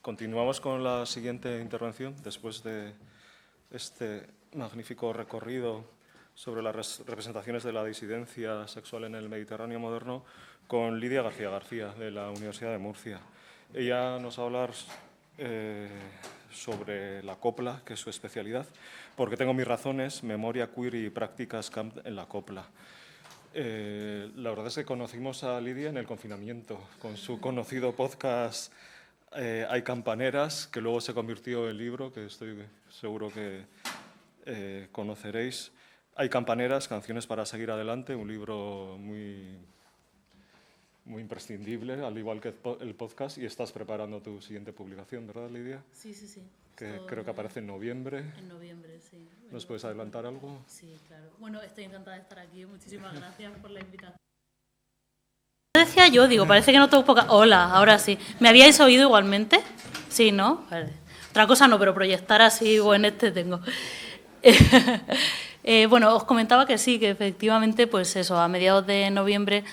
Continuamos con la siguiente intervención, después de este magnífico recorrido sobre las representaciones de la disidencia sexual en el Mediterráneo moderno, con Lidia García García, de la Universidad de Murcia. Ella nos va a hablar sobre la copla, que es su especialidad, porque tengo mis razones, memoria queer y prácticas camp en la copla. La verdad es que conocimos a Lidia en el confinamiento, con su conocido podcast Hay campaneras, que luego se convirtió en libro, que estoy seguro que conoceréis. Hay campaneras, canciones para seguir adelante, un libro muy imprescindible, al igual que el podcast, y estás preparando tu siguiente publicación, ¿verdad, Lidia? Sí. Que creo que aparece en noviembre. En noviembre, sí. ¿Nos puedes adelantar algo? Sí, claro. Bueno, estoy encantada de estar aquí. Muchísimas gracias por la invitación. Decía yo, digo, parece que no tengo poca... Hola, ahora sí. ¿Me habíais oído igualmente? Sí, ¿no? Vale. Otra cosa no, pero proyectar así, en este tengo. Bueno, os comentaba que sí, que efectivamente, pues eso, a mediados de noviembre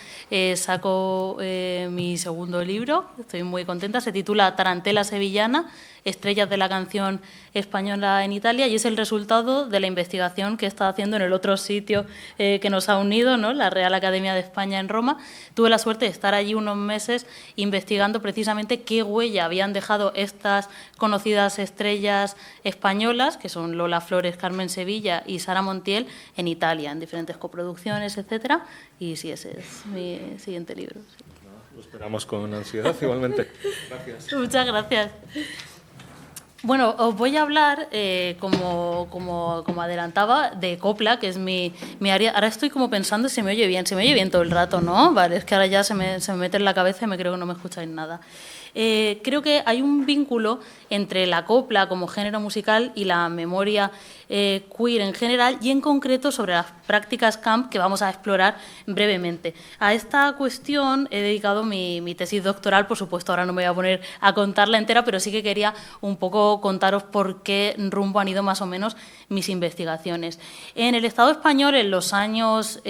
saco mi segundo libro, estoy muy contenta, se titula Tarantela sevillana, estrellas de la canción española en Italia, y es el resultado de la investigación que he estado haciendo en el otro sitio que nos ha unido, ¿no?, la Real Academia de España en Roma. Tuve la suerte de estar allí unos meses investigando precisamente qué huella habían dejado estas conocidas estrellas españolas, que son Lola Flores, Carmen Sevilla y Sara Montiel, en Italia, en diferentes coproducciones, etcétera. Y sí, ese es mi siguiente libro. Sí. Lo esperamos con ansiedad, igualmente. Gracias. Muchas gracias. Bueno, os voy a hablar, como adelantaba, de copla, que es mi área. Ahora estoy como pensando si se me oye bien todo el rato, ¿no? Vale, es que ahora ya se me mete en la cabeza y me creo que no me escucháis nada. Creo que hay un vínculo entre la copla como género musical y la memoria queer en general, y en concreto sobre las prácticas camp que vamos a explorar brevemente. A esta cuestión he dedicado mi tesis doctoral, por supuesto, ahora no me voy a poner a contarla entera, pero sí que quería un poco contaros por qué rumbo han ido más o menos mis investigaciones. En el Estado español, en los años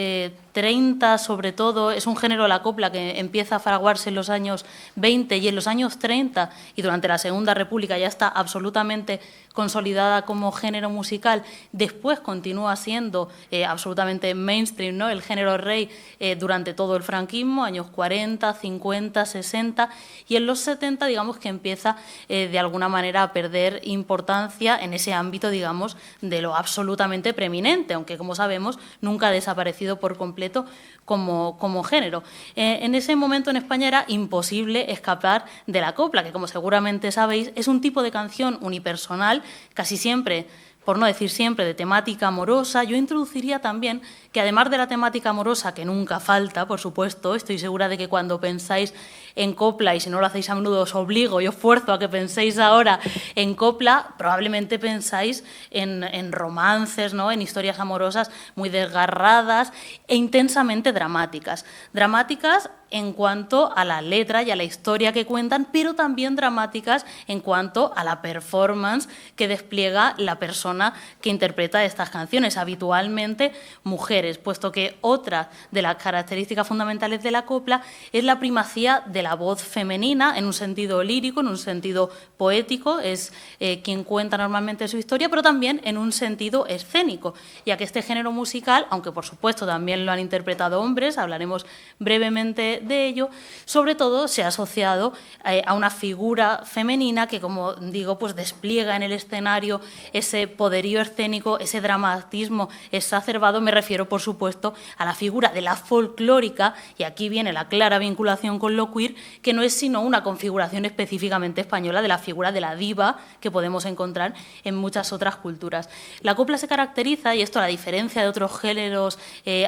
30, sobre todo, es un género, la copla, que empieza a fraguarse en los años 20, y en los años 30 y durante la Segunda República ya está absolutamente consolidada como género musical. Después continúa siendo absolutamente mainstream, ¿no?, el género rey durante todo el franquismo, años 40, 50, 60, y en los 70, digamos que empieza de alguna manera a perder importancia en ese ámbito, digamos, de lo absolutamente preeminente, aunque, como sabemos, nunca ha desaparecido por completo como género. En ese momento en España era imposible escapar de la copla, que, como seguramente sabéis, es un tipo de canción unipersonal, casi siempre, por no decir siempre, de temática amorosa. Yo introduciría también que, además de la temática amorosa, que nunca falta, por supuesto, estoy segura de que cuando pensáis en copla, y si no lo hacéis a menudo os obligo y os fuerzo a que penséis ahora en copla, probablemente pensáis en romances, ¿no?, en historias amorosas muy desgarradas e intensamente dramáticas. Dramáticas en cuanto a la letra y a la historia que cuentan, pero también dramáticas en cuanto a la performance que despliega la persona que interpreta estas canciones, habitualmente mujeres, puesto que otra de las características fundamentales de la copla es la primacía de la voz femenina, en un sentido lírico, en un sentido poético, es quien cuenta normalmente su historia, pero también en un sentido escénico, ya que este género musical, aunque por supuesto también lo han interpretado hombres, hablaremos brevemente de ello, sobre todo se ha asociado a una figura femenina que, como digo, pues despliega en el escenario ese poderío escénico, ese dramatismo exacerbado. Me refiero, por supuesto, a la figura de la folclórica, y aquí viene la clara vinculación con lo queer, que no es sino una configuración específicamente española de la figura de la diva que podemos encontrar en muchas otras culturas. La copla se caracteriza, y esto a la diferencia de otros géneros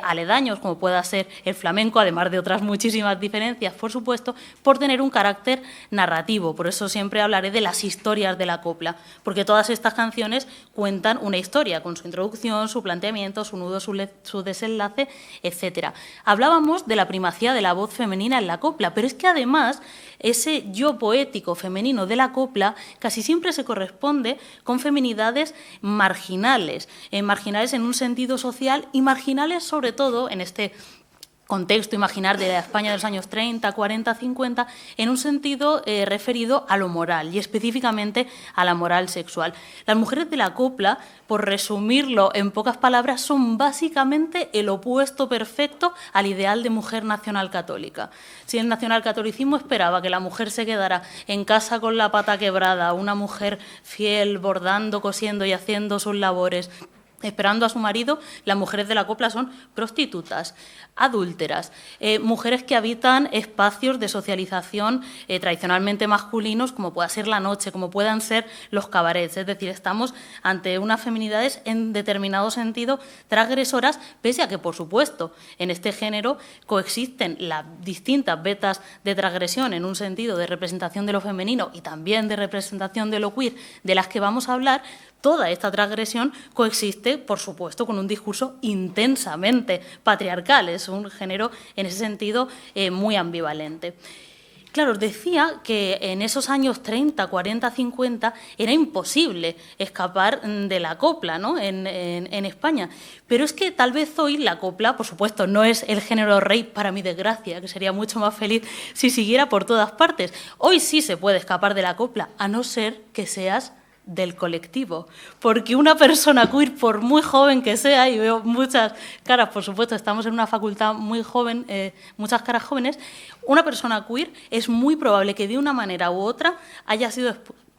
aledaños, como pueda ser el flamenco, además de otras muchísimas diferencias, por supuesto, por tener un carácter narrativo. Por eso siempre hablaré de las historias de la copla, porque todas estas canciones cuentan una historia, con su introducción, su planteamiento, su nudo, su desenlace, etcétera. Hablábamos de la primacía de la voz femenina en la copla, pero es que además ese yo poético femenino de la copla casi siempre se corresponde con feminidades marginales, marginales en un sentido social, y marginales sobre todo en este contexto imaginar de la España de los años 30, 40, 50, en un sentido referido a lo moral y específicamente a la moral sexual. Las mujeres de la copla, por resumirlo en pocas palabras, son básicamente el opuesto perfecto al ideal de mujer nacional católica. Si el nacionalcatolicismo esperaba que la mujer se quedara en casa con la pata quebrada, una mujer fiel, bordando, cosiendo y haciendo sus labores, esperando a su marido, las mujeres de la copla son prostitutas, adúlteras, mujeres que habitan espacios de socialización tradicionalmente masculinos, como pueda ser la noche, como puedan ser los cabarets. Es decir, estamos ante unas feminidades en determinado sentido transgresoras, pese a que, por supuesto, en este género coexisten las distintas vetas de transgresión en un sentido de representación de lo femenino y también de representación de lo queer, de las que vamos a hablar. Toda esta transgresión coexiste, por supuesto, con un discurso intensamente patriarcal. Es un género, en ese sentido, muy ambivalente. Claro, os decía que en esos años 30, 40, 50 era imposible escapar de la copla, ¿no? en España. Pero es que tal vez hoy la copla, por supuesto, no es el género rey, para mi desgracia, que sería mucho más feliz si siguiera por todas partes. Hoy sí se puede escapar de la copla, a no ser que seas del colectivo, porque una persona queer, por muy joven que sea, y veo muchas caras, por supuesto, estamos en una facultad muy joven, muchas caras jóvenes, una persona queer es muy probable que de una manera u otra haya sido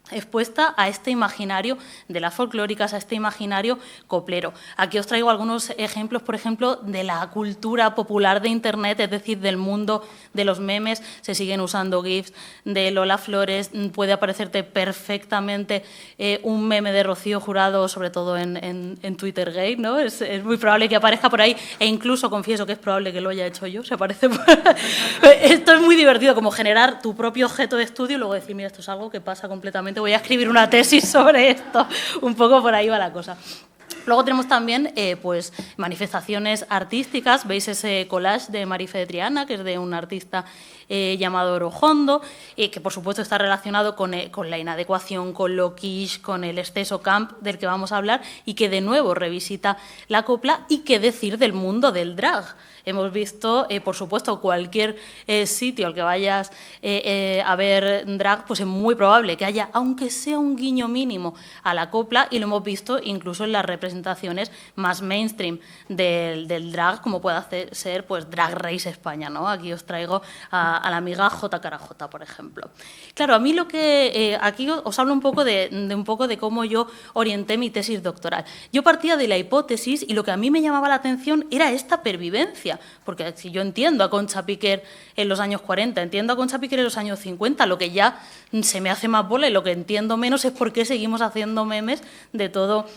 expuesta a este imaginario de las folclóricas, a este imaginario coplero. Aquí os traigo algunos ejemplos, por ejemplo, de la cultura popular de Internet, es decir, del mundo de los memes. Se siguen usando GIFs de Lola Flores, puede aparecerte perfectamente un meme de Rocío Jurado, sobre todo en Twitter gay, ¿no? Es muy probable que aparezca por ahí, e incluso confieso que es probable que lo haya hecho yo, se aparece por... Esto es muy divertido, como generar tu propio objeto de estudio y luego decir, mira, esto es algo que pasa completamente, voy a escribir una tesis sobre esto, un poco por ahí va la cosa. Luego tenemos también pues, manifestaciones artísticas, veis ese collage de Marife de Triana, que es de un artista llamado Orojondo, que por supuesto está relacionado con la inadecuación, con lo quiche, con el exceso camp del que vamos a hablar, y que de nuevo revisita la copla. Y qué decir del mundo del drag. Hemos visto, por supuesto, cualquier sitio al que vayas a ver drag, pues es muy probable que haya, aunque sea un guiño mínimo, a la copla, y lo hemos visto incluso en las representaciones más mainstream del drag, como puede ser pues, Drag Race España, ¿no? Aquí os traigo a la amiga J. Carajota, por ejemplo. Claro, a mí lo que... aquí os hablo un poco de cómo yo orienté mi tesis doctoral. Yo partía de la hipótesis, y lo que a mí me llamaba la atención era esta pervivencia. Porque si yo entiendo a Concha Piquer en los años 40, entiendo a Concha Piquer en los años 50, lo que ya se me hace más bola y lo que entiendo menos es por qué seguimos haciendo memes de todo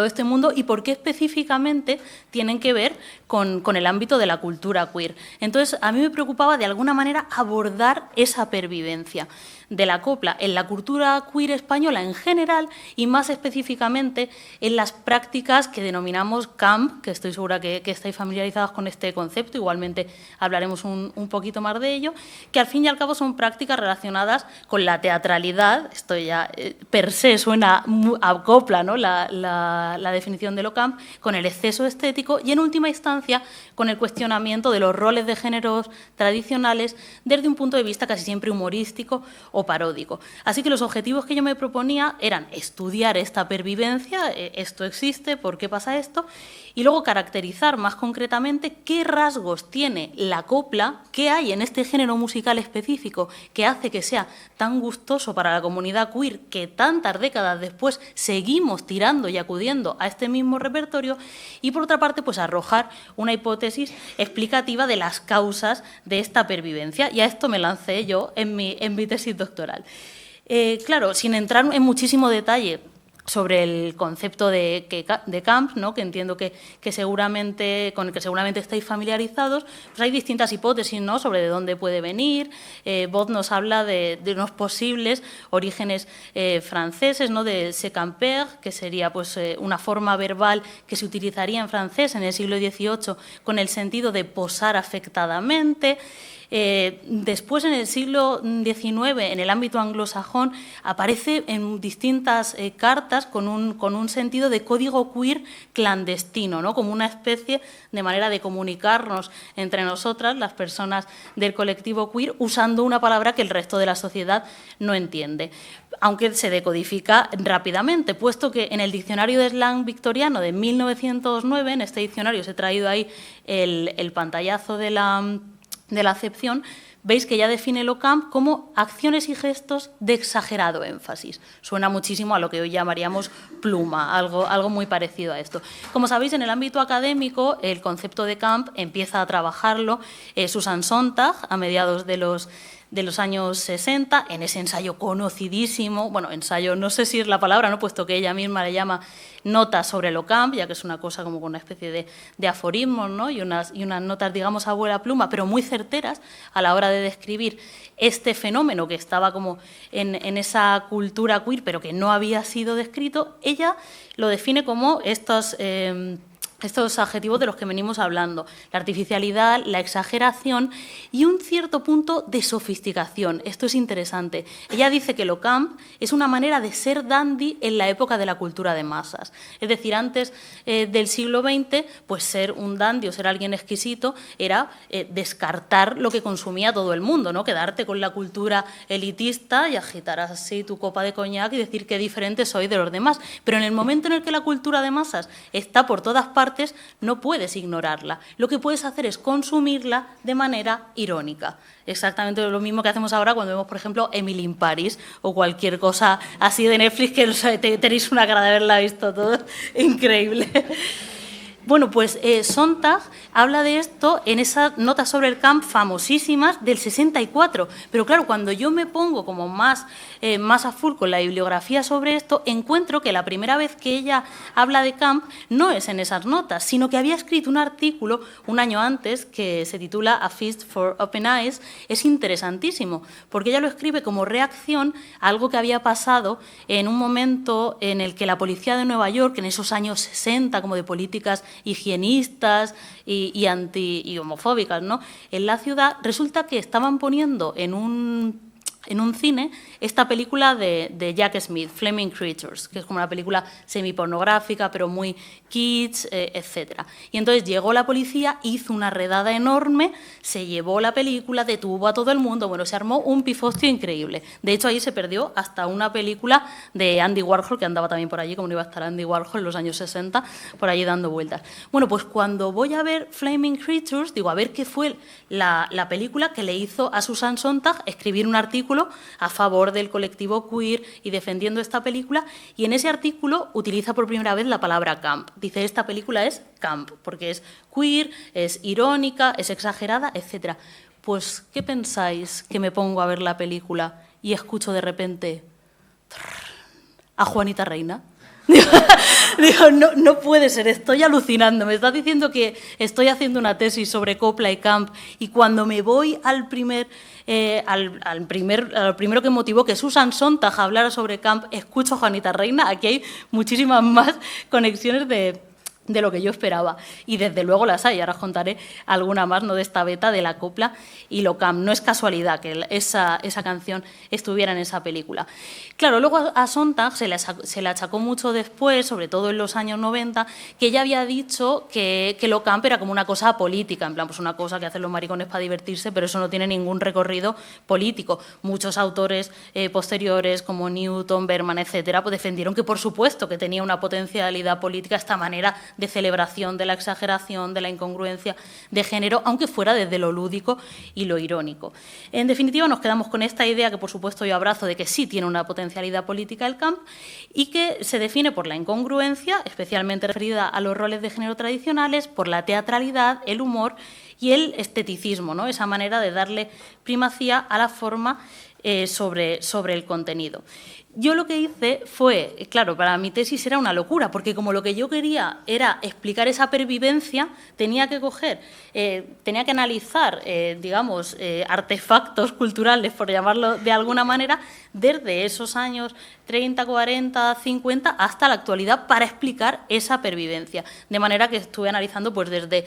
este mundo y por qué específicamente tienen que ver con el ámbito de la cultura queer. Entonces, a mí me preocupaba de alguna manera abordar esa pervivencia de la copla en la cultura queer española en general y más específicamente en las prácticas que denominamos camp, que estoy segura que estáis familiarizados con este concepto, igualmente hablaremos un poquito más de ello, que al fin y al cabo son prácticas relacionadas con la teatralidad. Esto ya per se suena a copla, ¿no? La definición de lo camp, con el exceso estético y en última instancia con el cuestionamiento de los roles de géneros tradicionales desde un punto de vista casi siempre humorístico o paródico. Así que los objetivos que yo me proponía eran estudiar esta pervivencia, esto existe, ¿por qué pasa esto? Y luego caracterizar más concretamente qué rasgos tiene la copla, qué hay en este género musical específico que hace que sea tan gustoso para la comunidad queer que tantas décadas después seguimos tirando y acudiendo a este mismo repertorio, y por otra parte pues arrojar una hipótesis explicativa de las causas de esta pervivencia, y a esto me lancé yo en mi tesis doctoral. Claro, sin entrar en muchísimo detalle sobre el concepto de camp, ¿no? Que entiendo que seguramente, con el que seguramente estáis familiarizados, pues hay distintas hipótesis, ¿no? Sobre de dónde puede venir. Bot nos habla de unos posibles orígenes franceses, ¿no? De se camper, que sería pues, una forma verbal que se utilizaría en francés en el siglo XVIII con el sentido de posar afectadamente. Después, en el siglo XIX, en el ámbito anglosajón, aparece en distintas cartas con un sentido de código queer clandestino, ¿no? Como una especie de manera de comunicarnos entre nosotras, las personas del colectivo queer, usando una palabra que el resto de la sociedad no entiende, aunque se decodifica rápidamente, puesto que en el diccionario de slang victoriano de 1909, en este diccionario os he traído ahí el pantallazo de la acepción, veis que ya define lo camp como acciones y gestos de exagerado énfasis. Suena muchísimo a lo que hoy llamaríamos pluma, algo muy parecido a esto. Como sabéis, en el ámbito académico, el concepto de camp empieza a trabajarlo Susan Sontag a mediados de los años 60, en ese ensayo conocidísimo, bueno, ensayo no sé si es la palabra, ¿no?, puesto que ella misma le llama notas sobre lo camp, ya que es una cosa como con una especie de aforismos, ¿no?, y unas notas, digamos, a vuela pluma, pero muy certeras a la hora de describir este fenómeno que estaba como en esa cultura queer, pero que no había sido descrito. Ella lo define como estos adjetivos de los que venimos hablando: la artificialidad, la exageración y un cierto punto de sofisticación. Esto es interesante. Ella dice que lo camp es una manera de ser dandy en la época de la cultura de masas. Es decir, antes del siglo XX, pues ser un dandy o ser alguien exquisito era descartar lo que consumía todo el mundo, ¿no? Quedarte con la cultura elitista y agitar así tu copa de coñac y decir qué diferente soy de los demás. Pero en el momento en el que la cultura de masas está por todas partes, no puedes ignorarla. Lo que puedes hacer es consumirla de manera irónica. Exactamente lo mismo que hacemos ahora cuando vemos, por ejemplo, Emily in Paris o cualquier cosa así de Netflix, que tenéis una cara de haberla visto todo. Increíble. Bueno, pues Sontag habla de esto en esas notas sobre el camp famosísimas del 64. Pero claro, cuando yo me pongo como más a full con la bibliografía sobre esto, encuentro que la primera vez que ella habla de camp no es en esas notas, sino que había escrito un artículo un año antes que se titula A Feast for Open Eyes. Es interesantísimo, porque ella lo escribe como reacción a algo que había pasado en un momento en el que la policía de Nueva York, en esos años 60, como de políticas higienistas y homofóbicas, ¿no?, en la ciudad, resulta que estaban poniendo en un cine esta película de Jack Smith, Flaming Creatures, que es como una película semipornográfica, pero muy kids, etc. Y entonces llegó la policía, hizo una redada enorme, se llevó la película, detuvo a todo el mundo, bueno, se armó un pifostio increíble. De hecho, ahí se perdió hasta una película de Andy Warhol, que andaba también por allí, como no iba a estar Andy Warhol en los años 60, por allí dando vueltas. Bueno, pues cuando voy a ver Flaming Creatures, digo, a ver qué fue la película que le hizo a Susan Sontag escribir un artículo a favor del colectivo queer y defendiendo esta película, y en ese artículo utiliza por primera vez la palabra camp. Dice, esta película es camp, porque es queer, es irónica, es exagerada, etc. Pues, ¿qué pensáis que me pongo a ver la película y escucho de repente a Juanita Reina? Digo, no puede ser, estoy alucinando. Me estás diciendo que estoy haciendo una tesis sobre copla y camp, y cuando me voy al primero que motivó que Susan Sontag hablara sobre camp, escucho a Juanita Reina. Aquí hay muchísimas más conexiones de lo que yo esperaba. Y desde luego las hay. Ahora os contaré alguna más, ¿no?, de esta beta de la copla y lo camp. No es casualidad que esa canción estuviera en esa película. Claro, luego a Sontag se le achacó mucho después, sobre todo en los años 90, que ella había dicho que lo camp era como una cosa política, en plan, pues una cosa que hacen los maricones para divertirse, pero eso no tiene ningún recorrido político. Muchos autores posteriores, como Newton, Berman, etcétera, pues defendieron que, por supuesto, que tenía una potencialidad política esta manera de celebración de la exageración, de la incongruencia de género, aunque fuera desde lo lúdico y lo irónico. En definitiva, nos quedamos con esta idea, que por supuesto yo abrazo, de que sí tiene una potencialidad política el camp y que se define por la incongruencia, especialmente referida a los roles de género tradicionales, por la teatralidad, el humor y el esteticismo, ¿no?, esa manera de darle primacía a la forma sobre el contenido. Yo lo que hice fue, claro, para mi tesis era una locura, porque como lo que yo quería era explicar esa pervivencia, tenía que analizar, digamos, artefactos culturales, por llamarlo de alguna manera, desde esos años 30, 40, 50 hasta la actualidad para explicar esa pervivencia. De manera que estuve analizando pues, desde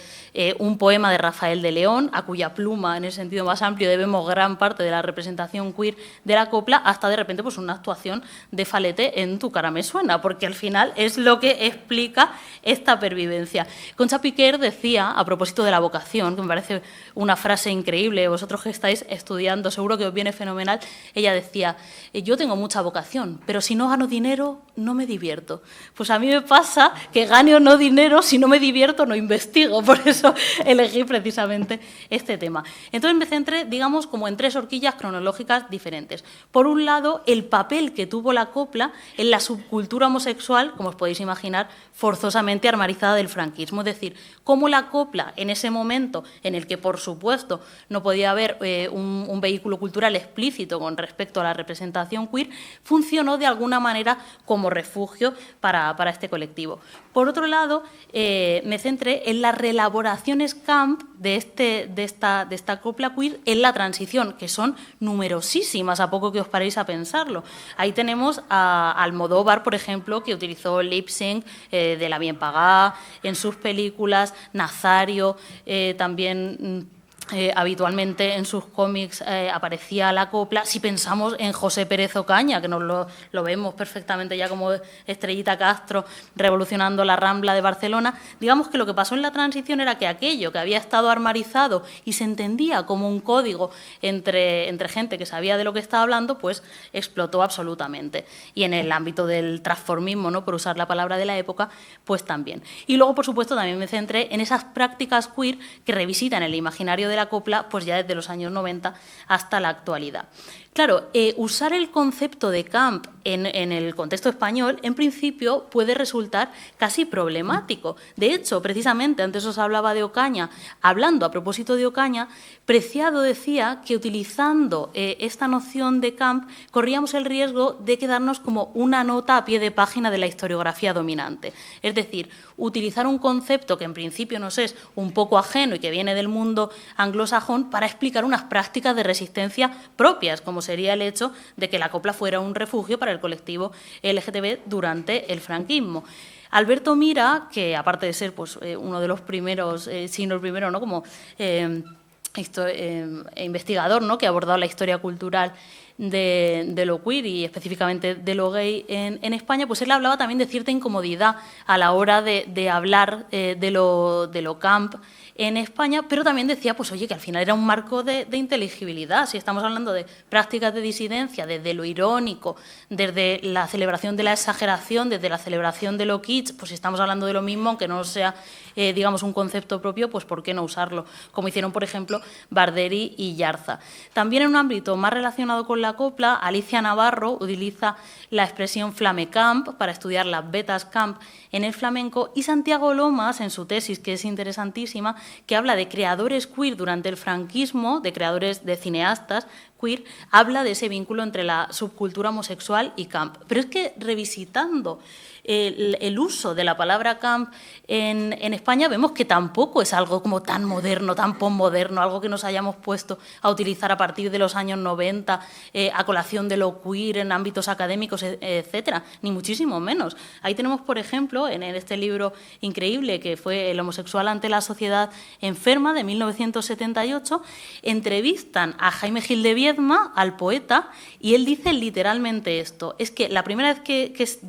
un poema de Rafael de León, a cuya pluma, en el sentido más amplio, debemos gran parte de la representación queer de la copla, hasta de repente pues, una actuación de Falete en Tu cara me suena, porque al final es lo que explica esta pervivencia. Concha Piquer decía, a propósito de la vocación, que me parece una frase increíble, vosotros que estáis estudiando, seguro que os viene fenomenal, ella decía, yo tengo mucha vocación, pero si no gano dinero, no me divierto. Pues a mí me pasa que gane o no dinero, si no me divierto, no investigo, por eso elegí precisamente este tema. Entonces me centré, digamos, como en 3 horquillas cronológicas diferentes. Por un lado, el papel que tuvo la copla en la subcultura homosexual, como os podéis imaginar, forzosamente armarizada del franquismo. Es decir, cómo la copla, en ese momento en el que, por supuesto, no podía haber un vehículo cultural explícito con respecto a la representación queer, funcionó de alguna manera como refugio para este colectivo. Por otro lado, me centré en las reelaboraciones camp de esta copla queer en la transición, que son numerosísimas, a poco que os paréis a pensarlo. Ahí tenemos a Almodóvar, por ejemplo, que utilizó lip sync de La bien pagada en sus películas, Nazario, también habitualmente en sus cómics aparecía la copla. Si pensamos en José Pérez Ocaña, que nos lo vemos perfectamente ya como Estrellita Castro revolucionando la Rambla de Barcelona, digamos que lo que pasó en la transición era que aquello que había estado armarizado y se entendía como un código entre gente que sabía de lo que estaba hablando, pues explotó absolutamente. Y en el ámbito del transformismo, ¿no?, por usar la palabra de la época, pues también. Y luego, por supuesto, también me centré en esas prácticas queer que revisitan el imaginario de la copla pues ya desde los años 90 hasta la actualidad. Claro, usar el concepto de camp en el contexto español, en principio, puede resultar casi problemático. De hecho, precisamente, antes os hablaba de Ocaña, hablando a propósito de Ocaña, Preciado decía que utilizando esta noción de camp corríamos el riesgo de quedarnos como una nota a pie de página de la historiografía dominante. Es decir, utilizar un concepto que en principio nos es un poco ajeno y que viene del mundo anglosajón para explicar unas prácticas de resistencia propias, como sería el hecho de que la copla fuera un refugio para el colectivo LGTB durante el franquismo. Alberto Mira, que aparte de ser pues, uno de los primeros, si no el primero, ¿no?, como investigador, ¿no?, que ha abordado la historia cultural de lo queer y específicamente de lo gay en España, pues él hablaba también de cierta incomodidad a la hora de hablar de lo camp en España, pero también decía, pues oye, que al final era un marco de inteligibilidad. Si estamos hablando de prácticas de disidencia, desde lo irónico, desde la celebración de la exageración, desde la celebración de lo kitsch, pues si estamos hablando de lo mismo, aunque no sea, digamos, un concepto propio, pues ¿por qué no usarlo? Como hicieron, por ejemplo, Barderi y Yarza. También en un ámbito más relacionado con la copla, Alicia Navarro utiliza la expresión flamecamp para estudiar las betas camp en el flamenco, y Santiago Lomas, en su tesis, que es interesantísima, que habla de creadores queer durante el franquismo, de creadores, de cineastas queer, habla de ese vínculo entre la subcultura homosexual y camp. Pero es que revisitando el uso de la palabra camp en España vemos que tampoco es algo como tan moderno, tan posmoderno, algo que nos hayamos puesto a utilizar a partir de los años 90 a colación de lo queer en ámbitos académicos, etcétera, ni muchísimo menos. Ahí tenemos, por ejemplo, en este libro increíble que fue El homosexual ante la sociedad enferma, de 1978, entrevistan a Jaime Gil de Viedma, al poeta, y él dice literalmente esto: es que la primera vez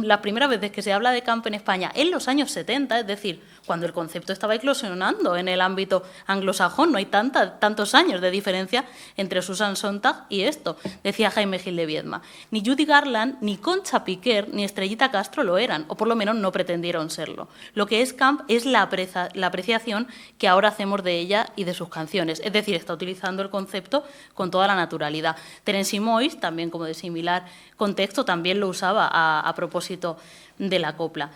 las primeras veces que se habla de camp en España en los años 70, es decir, cuando el concepto estaba eclosionando en el ámbito anglosajón, no hay tantos años de diferencia entre Susan Sontag y esto, decía Jaime Gil de Viedma. Ni Judy Garland, ni Concha Piquer, ni Estrellita Castro lo eran, o por lo menos no pretendieron serlo. Lo que es camp es la apreciación que ahora hacemos de ella y de sus canciones, es decir, está utilizando el concepto con toda la naturalidad. Terence Moix, también como de similar contexto, también lo usaba a propósito de la copla.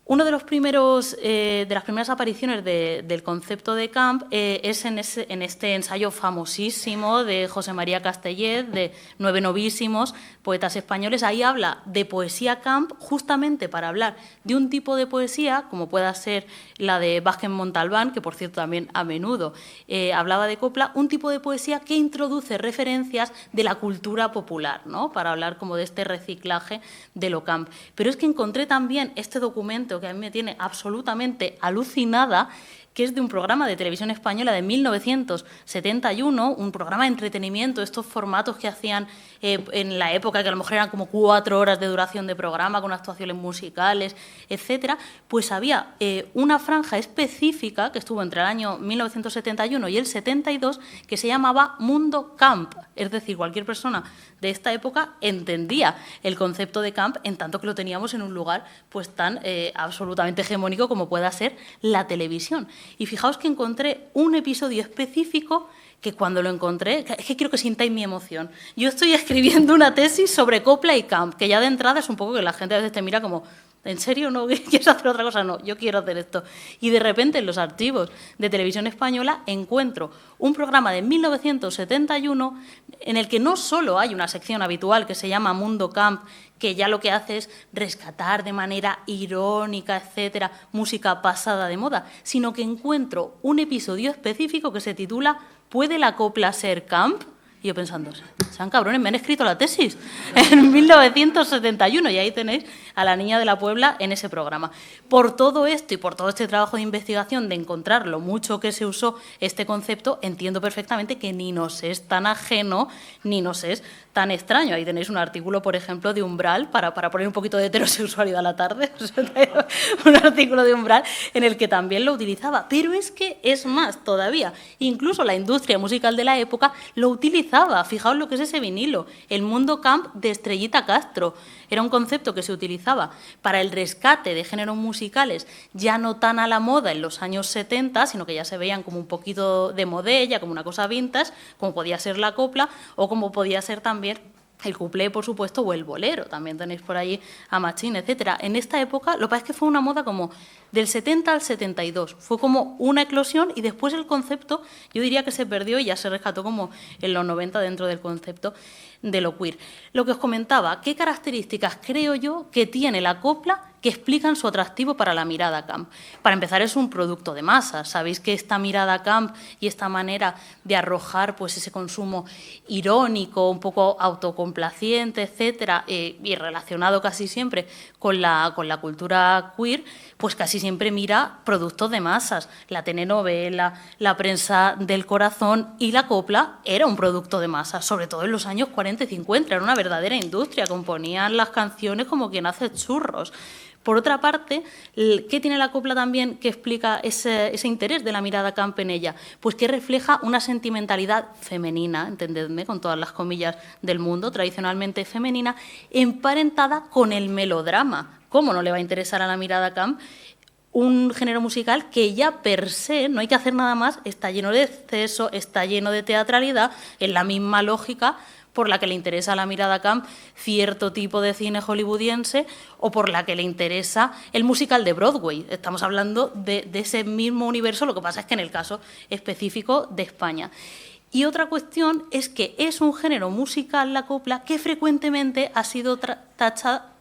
Uno de los primeros, de las primeras apariciones del concepto de camp es en este ensayo famosísimo de José María Castellet, de 9 novísimos, poetas españoles. Ahí habla de poesía camp justamente para hablar de un tipo de poesía, como pueda ser la de Vázquez Montalbán, que por cierto también a menudo hablaba de copla, un tipo de poesía que introduce referencias de la cultura popular, ¿no? Para hablar como de este reciclaje de lo camp. Pero es que encontré también este documento que a mí me tiene absolutamente alucinada, que es de un programa de televisión española de 1971, un programa de entretenimiento, estos formatos que hacían en la época, que a lo mejor eran como 4 horas de duración de programa, con actuaciones musicales, etcétera, pues había una franja específica que estuvo entre el año 1971 y el 72, que se llamaba Mundo Camp. Es decir, cualquier persona de esta época entendía el concepto de camp, en tanto que lo teníamos en un lugar pues tan absolutamente hegemónico como pueda ser la televisión. Y fijaos que encontré un episodio específico que cuando lo encontré, es que quiero que sintáis mi emoción. Yo estoy escribiendo una tesis sobre copla y camp, que ya de entrada es un poco que la gente a veces te mira como, ¿en serio no quieres hacer otra cosa? No, yo quiero hacer esto. Y de repente en los archivos de Televisión Española encuentro un programa de 1971 en el que no solo hay una sección habitual que se llama Mundo Camp, que ya lo que hace es rescatar de manera irónica, etcétera, música pasada de moda, sino que encuentro un episodio específico que se titula ¿Puede la copla ser camp? Y yo pensando, sean cabrones, me han escrito la tesis en 1971 y ahí tenéis a la Niña de la Puebla en ese programa. Por todo esto y por todo este trabajo de investigación de encontrar lo mucho que se usó este concepto, entiendo perfectamente que ni nos es tan ajeno ni nos es tan extraño. Ahí tenéis un artículo, por ejemplo, de Umbral, para poner un poquito de heterosexualidad a la tarde, un artículo de Umbral en el que también lo utilizaba. Pero es que es más todavía, incluso la industria musical de la época lo utilizaba. Fijaos lo que es ese vinilo, el Mundo Camp de Estrellita Castro. Era un concepto que se utilizaba para el rescate de géneros musicales ya no tan a la moda en los años 70, sino que ya se veían como un poquito de modella, como una cosa vintage, como podía ser la copla o como podía ser también el cuplé, por supuesto, o el bolero. También tenéis por ahí a Machín, etcétera. En esta época, lo que pasa es que fue una moda como del 70 al 72. Fue como una eclosión y después el concepto, yo diría que se perdió y ya se rescató como en los 90 dentro del concepto de lo queer. Lo que os comentaba, ¿qué características creo yo que tiene la copla que explican su atractivo para la mirada camp? Para empezar, es un producto de masa. Sabéis que esta mirada camp y esta manera de arrojar pues, ese consumo irónico, un poco autocomplaciente, etcétera, y relacionado casi siempre con la cultura queer, pues casi siempre mira productos de masas. La telenovela, la prensa del corazón y la copla era un producto de masas, sobre todo en los años 40 y 50. Era una verdadera industria, componían las canciones como quien hace churros. Por otra parte, ¿qué tiene la copla también que explica ese interés de la mirada camp en ella? Pues que refleja una sentimentalidad femenina, entendedme, con todas las comillas del mundo, tradicionalmente femenina, emparentada con el melodrama. ¿Cómo no le va a interesar a la mirada camp un género musical que ya per se, no hay que hacer nada más, está lleno de exceso, está lleno de teatralidad, en la misma lógica por la que le interesa a la mirada camp cierto tipo de cine hollywoodiense o por la que le interesa el musical de Broadway? Estamos hablando de ese mismo universo, lo que pasa es que en el caso específico de España. Y otra cuestión es que es un género musical, la copla, que frecuentemente ha sido tachada...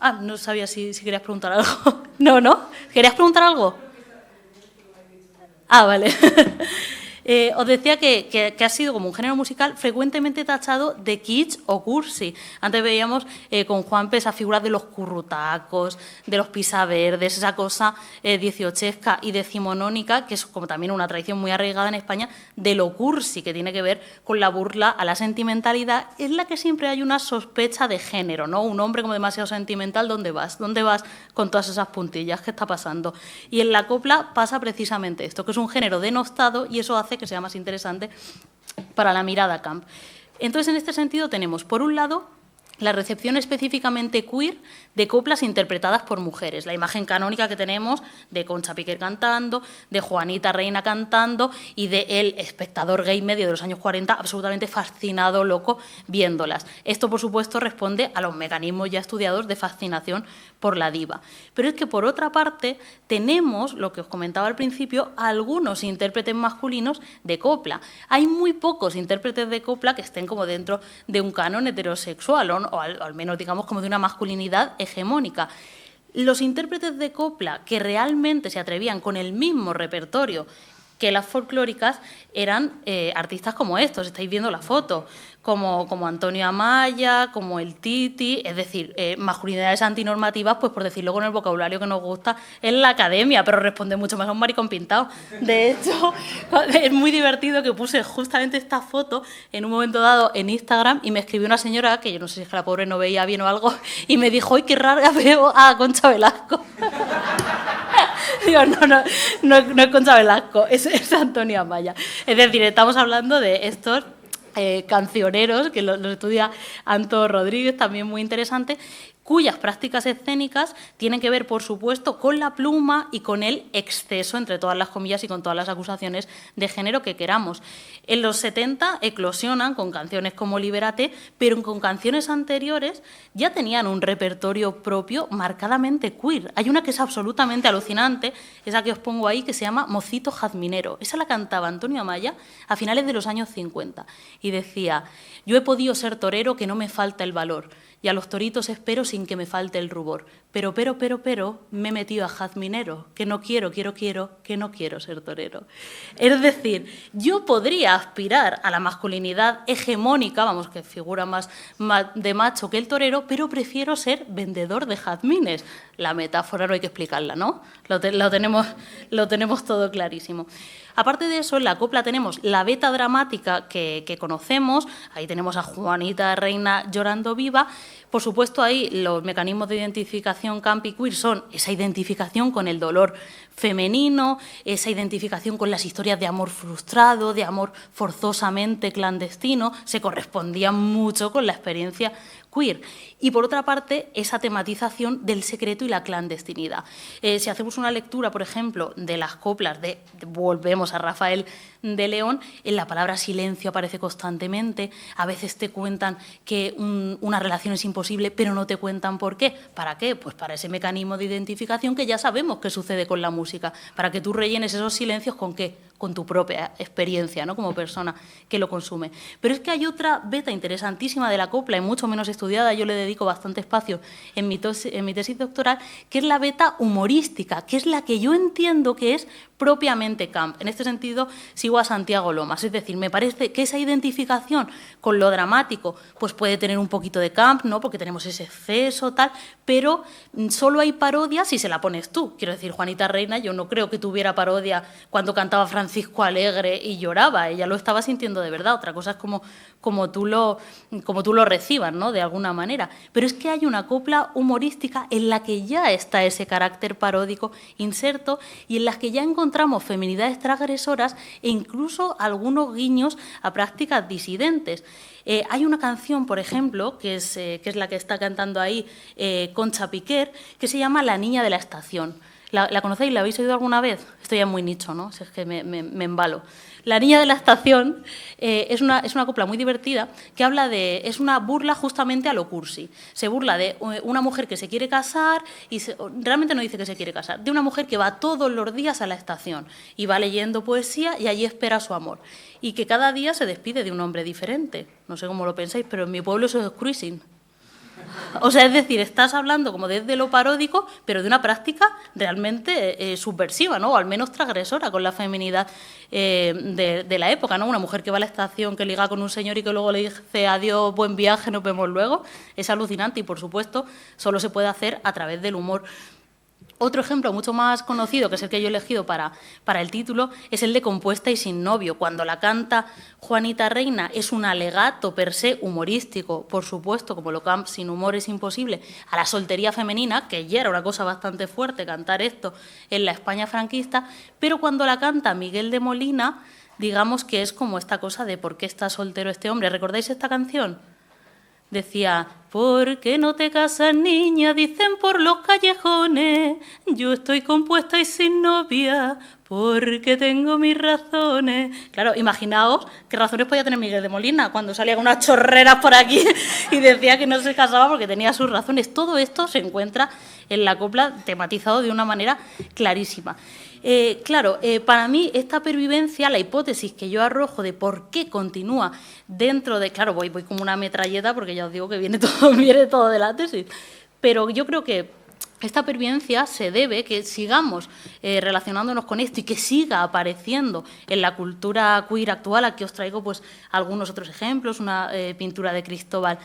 Ah, no sabía si querías preguntar algo. No. ¿Querías preguntar algo? Ah, vale. Os decía que ha sido como un género musical frecuentemente tachado de kitsch o cursi. Antes veíamos con Juanpe esa figura de los currutacos, de los pisaverdes, esa cosa dieciochesca y decimonónica, que es como también una tradición muy arraigada en España, de lo cursi, que tiene que ver con la burla a la sentimentalidad, en la que siempre hay una sospecha de género, ¿no? Un hombre como demasiado sentimental, ¿dónde vas? ¿Dónde vas con todas esas puntillas? ¿Qué está pasando? Y en la copla pasa precisamente esto, que es un género denostado y eso hace que sea más interesante para la mirada camp. Entonces, en este sentido tenemos, por un lado, la recepción específicamente queer de coplas interpretadas por mujeres. La imagen canónica que tenemos de Concha Piquer cantando, de Juanita Reina cantando y de el espectador gay medio de los años 40 absolutamente fascinado, loco, viéndolas. Esto, por supuesto, responde a los mecanismos ya estudiados de fascinación por la diva. Pero es que, por otra parte, tenemos, lo que os comentaba al principio, algunos intérpretes masculinos de copla. Hay muy pocos intérpretes de copla que estén como dentro de un canon heterosexual, o al menos, digamos, como de una masculinidad hegemónica. Los intérpretes de copla que realmente se atrevían con el mismo repertorio que las folclóricas eran artistas como estos, estáis viendo la foto, como Antonio Amaya, como el Titi, es decir, masculinidades antinormativas, pues por decirlo con el vocabulario que nos gusta en la academia, pero responde mucho más a un maricón pintado. De hecho, es muy divertido que puse justamente esta foto en un momento dado en Instagram y me escribió una señora, que yo no sé si es que la pobre no veía bien o algo, y me dijo, ¡ay, qué rara veo a Concha Velasco! Digo, no es Concha Velasco, es Antonio Amaya. Es decir, estamos hablando de estos cancioneros, que lo estudia Anto Rodríguez, también muy interesante, cuyas prácticas escénicas tienen que ver, por supuesto, con la pluma y con el exceso, entre todas las comillas y con todas las acusaciones de género que queramos. En los 70 eclosionan con canciones como Libérate, pero con canciones anteriores ya tenían un repertorio propio marcadamente queer. Hay una que es absolutamente alucinante, esa que os pongo ahí, que se llama Mocito Jazminero. Esa la cantaba Antonio Amaya a finales de los años 50 y decía: yo he podido ser torero, que no me falta el valor, y a los toritos espero sin que me falte el rubor. Pero, me he metido a jazminero, que no quiero, que no quiero ser torero. Es decir, yo podría aspirar a la masculinidad hegemónica, vamos, que figura más de macho que el torero, pero prefiero ser vendedor de jazmines. La metáfora no hay que explicarla, ¿no? Lo tenemos todo clarísimo. Aparte de eso, en la copla tenemos la beta dramática que conocemos, ahí tenemos a Juanita Reina llorando viva. Por supuesto, ahí los mecanismos de identificación camp y queer son esa identificación con el dolor femenino, esa identificación con las historias de amor frustrado, de amor forzosamente clandestino, se correspondían mucho con la experiencia queer. Y, por otra parte, esa tematización del secreto y la clandestinidad. Si hacemos una lectura, por ejemplo, de las coplas, volvemos a Rafael de León, en la palabra silencio aparece constantemente, a veces te cuentan que una relación es imposible, pero no te cuentan por qué. ¿Para qué? Pues para ese mecanismo de identificación que ya sabemos que sucede con la música, para que tú rellenes esos silencios ¿con qué? Con tu propia experiencia, ¿no? Como persona que lo consume. Pero es que hay otra beta interesantísima de la copla y mucho menos estudiada, yo le dedico bastante espacio en mi tesis doctoral, que es la beta humorística, que es la que yo entiendo que es propiamente camp. En este sentido, sigo a Santiago Lomas, es decir, me parece que esa identificación con lo dramático pues puede tener un poquito de camp, ¿no? Porque tenemos ese exceso, tal, pero solo hay parodia si se la pones tú. Quiero decir, Juanita Reina, yo no creo que tuviera parodia cuando cantaba Francisco Alegre y lloraba, ella lo estaba sintiendo de verdad. Otra cosa es como tú lo recibas, ¿no? De alguna manera. Pero es que hay una copla humorística en la que ya está ese carácter paródico inserto y en las que ya encontramos feminidades transgresoras e incluso algunos guiños a prácticas disidentes. Hay una canción, por ejemplo, que es la que está cantando ahí Concha Piquer, que se llama La niña de la estación. ¿La conocéis? ¿La habéis oído alguna vez? Esto ya es muy nicho, ¿no? Si es que me embalo. La niña de la estación es una copla muy divertida que habla es una burla justamente a lo cursi. Se burla de una mujer que se quiere casar y realmente no dice que se quiere casar, de una mujer que va todos los días a la estación y va leyendo poesía y allí espera su amor. Y que cada día se despide de un hombre diferente. No sé cómo lo pensáis, pero en mi pueblo eso es cruising. O sea, es decir, estás hablando como desde lo paródico, pero de una práctica realmente subversiva, ¿no? O al menos transgresora con la feminidad de la época, ¿no? Una mujer que va a la estación, que liga con un señor y que luego le dice adiós, buen viaje, nos vemos luego, es alucinante y, por supuesto, solo se puede hacer a través del humor. Otro ejemplo mucho más conocido, que es el que yo he elegido para el título, es el de Compuesta y sin novio. Cuando la canta Juanita Reina es un alegato per se humorístico, por supuesto, como lo camp sin humor es imposible, a la soltería femenina, que ya era una cosa bastante fuerte cantar esto en la España franquista, pero cuando la canta Miguel de Molina, digamos que es como esta cosa de ¿por qué está soltero este hombre? ¿Recordáis esta canción? Decía, ¿Por qué no te casas, niña? Dicen por los callejones. Yo estoy compuesta y sin novia, porque tengo mis razones. Claro, imaginaos qué razones podía tener Miguel de Molina cuando salía con unas chorreras por aquí y decía que no se casaba porque tenía sus razones. Todo esto se encuentra en la copla tematizado de una manera clarísima. Claro, para mí esta pervivencia, la hipótesis que yo arrojo de por qué continúa dentro de... Claro, voy como una metralleta porque ya os digo que viene todo de la tesis, pero yo creo que esta pervivencia se debe que sigamos relacionándonos con esto y que siga apareciendo en la cultura queer actual. Aquí os traigo pues algunos otros ejemplos, una pintura de Cristóbal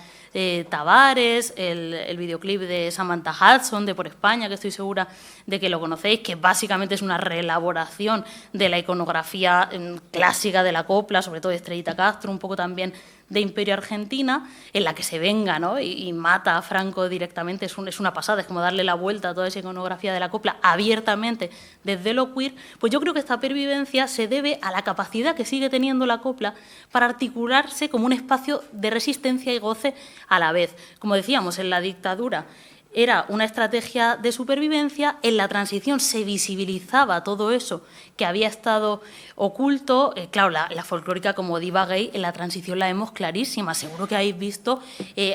Tavares, el videoclip de Samantha Hudson de Por España, que estoy segura de que lo conocéis, que básicamente es una reelaboración de la iconografía clásica de la copla, sobre todo de Estrellita Castro, un poco también de Imperio Argentina, en la que se venga, ¿no? y mata a Franco directamente. Es una pasada, es como darle la vuelta a toda esa iconografía de la copla abiertamente desde lo queer. Pues yo creo que esta pervivencia se debe a la capacidad que sigue teniendo la copla para articularse como un espacio de resistencia y goce a la vez. Como decíamos, en la dictadura era una estrategia de supervivencia, en la transición se visibilizaba todo eso que había estado oculto. Claro, la folclórica como diva gay en la transición la vemos clarísima. Seguro que habéis visto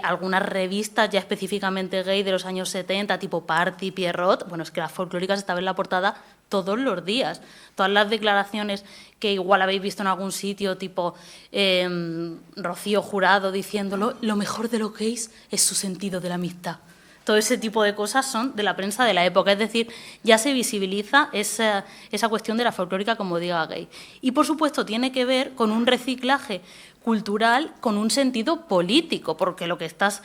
algunas revistas ya específicamente gay de los años 70, tipo Party, Pierrot. Bueno, es que las folclóricas estaban en la portada todos los días. Todas las declaraciones que igual habéis visto en algún sitio, tipo Rocío Jurado diciéndolo, lo mejor de los gays es su sentido de la amistad. Todo ese tipo de cosas son de la prensa de la época, es decir, ya se visibiliza esa cuestión de la folclórica como diva gay. Y, por supuesto, tiene que ver con un reciclaje cultural con un sentido político, porque lo que estás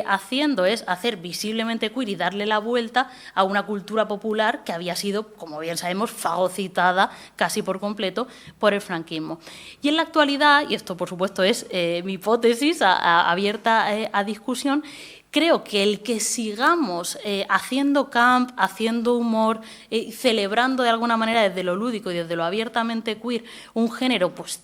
haciendo es hacer visiblemente queer y darle la vuelta a una cultura popular que había sido, como bien sabemos, fagocitada casi por completo por el franquismo. Y en la actualidad, y esto por supuesto es mi hipótesis abierta a discusión, creo que el que sigamos haciendo camp, haciendo humor, celebrando de alguna manera desde lo lúdico y desde lo abiertamente queer un género pues,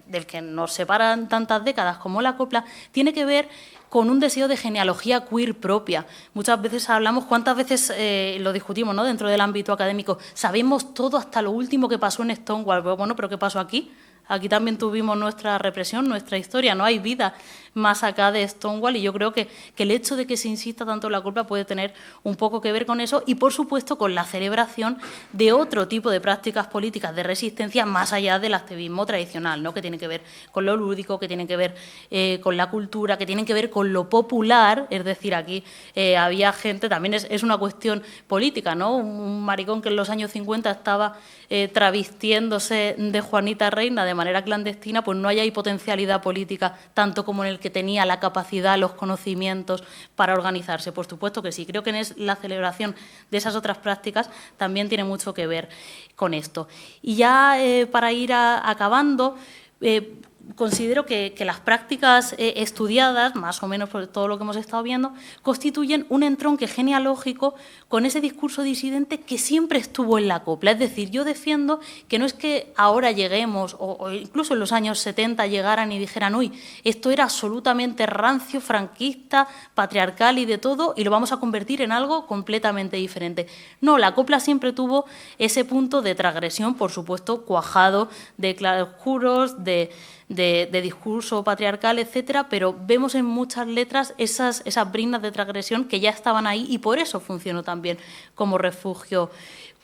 del que nos separan tantas décadas como la copla, tiene que ver con un deseo de genealogía queer propia. Muchas veces hablamos, cuántas veces lo discutimos, ¿no? Dentro del ámbito académico, sabemos todo hasta lo último que pasó en Stonewall. Bueno, ¿pero qué pasó aquí? Aquí también tuvimos nuestra represión, nuestra historia, no hay vida más acá de Stonewall, y yo creo que el hecho de que se insista tanto en la culpa puede tener un poco que ver con eso y, por supuesto, con la celebración de otro tipo de prácticas políticas de resistencia más allá del activismo tradicional, ¿no? Que tiene que ver con lo lúdico, que tiene que ver con la cultura, que tiene que ver con lo popular. Es decir, aquí había gente, también es una cuestión política, ¿no? Un maricón que en los años 50 estaba travestiéndose de Juanita Reina de manera clandestina, pues no hay ahí potencialidad política tanto como en el que tenía la capacidad, los conocimientos para organizarse. Por supuesto que sí, creo que la celebración de esas otras prácticas también tiene mucho que ver con esto. Y ya para ir acabando, considero que las prácticas estudiadas, más o menos por todo lo que hemos estado viendo, constituyen un entronque genealógico con ese discurso disidente que siempre estuvo en la copla. Es decir, yo defiendo que no es que ahora lleguemos, o incluso en los años 70 llegaran y dijeran, uy, esto era absolutamente rancio, franquista, patriarcal y de todo, y lo vamos a convertir en algo completamente diferente. No, la copla siempre tuvo ese punto de transgresión, por supuesto, cuajado de claroscuros, de discurso patriarcal, etcétera, pero vemos en muchas letras esas brindas de transgresión que ya estaban ahí y por eso funcionó también como refugio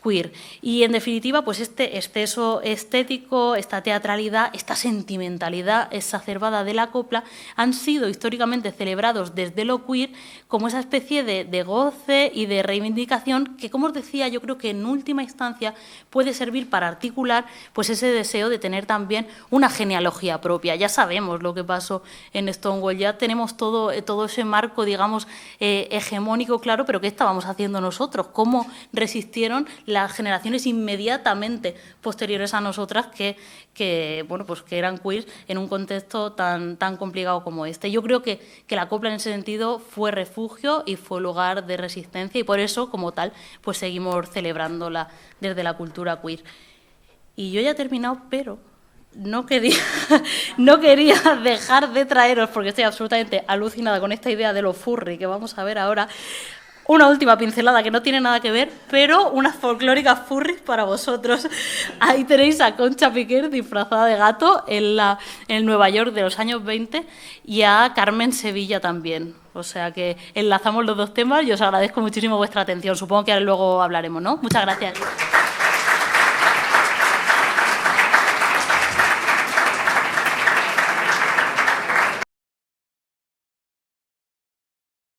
queer. Y, en definitiva, pues este exceso estético, esta teatralidad, esta sentimentalidad exacerbada de la copla han sido históricamente celebrados desde lo queer como esa especie de goce y de reivindicación que, como os decía, yo creo que en última instancia puede servir para articular pues ese deseo de tener también una genealogía propia. Ya sabemos lo que pasó en Stonewall, ya tenemos todo ese marco, digamos, hegemónico claro, pero ¿qué estábamos haciendo nosotros? ¿Cómo resistieron las generaciones inmediatamente posteriores a nosotras que eran queer en un contexto tan complicado como este? Yo creo que la copla en ese sentido fue refugio y fue lugar de resistencia y por eso, como tal, pues seguimos celebrándola desde la cultura queer. Y yo ya he terminado, pero no quería, no quería dejar de traeros, porque estoy absolutamente alucinada con esta idea de lo furry que vamos a ver ahora, una última pincelada que no tiene nada que ver, pero unas folclóricas furries para vosotros. Ahí tenéis a Concha Piquer disfrazada de gato en el Nueva York de los años 20 y a Carmen Sevilla también. O sea que enlazamos los dos temas y os agradezco muchísimo vuestra atención. Supongo que ahora luego hablaremos, ¿no? Muchas gracias.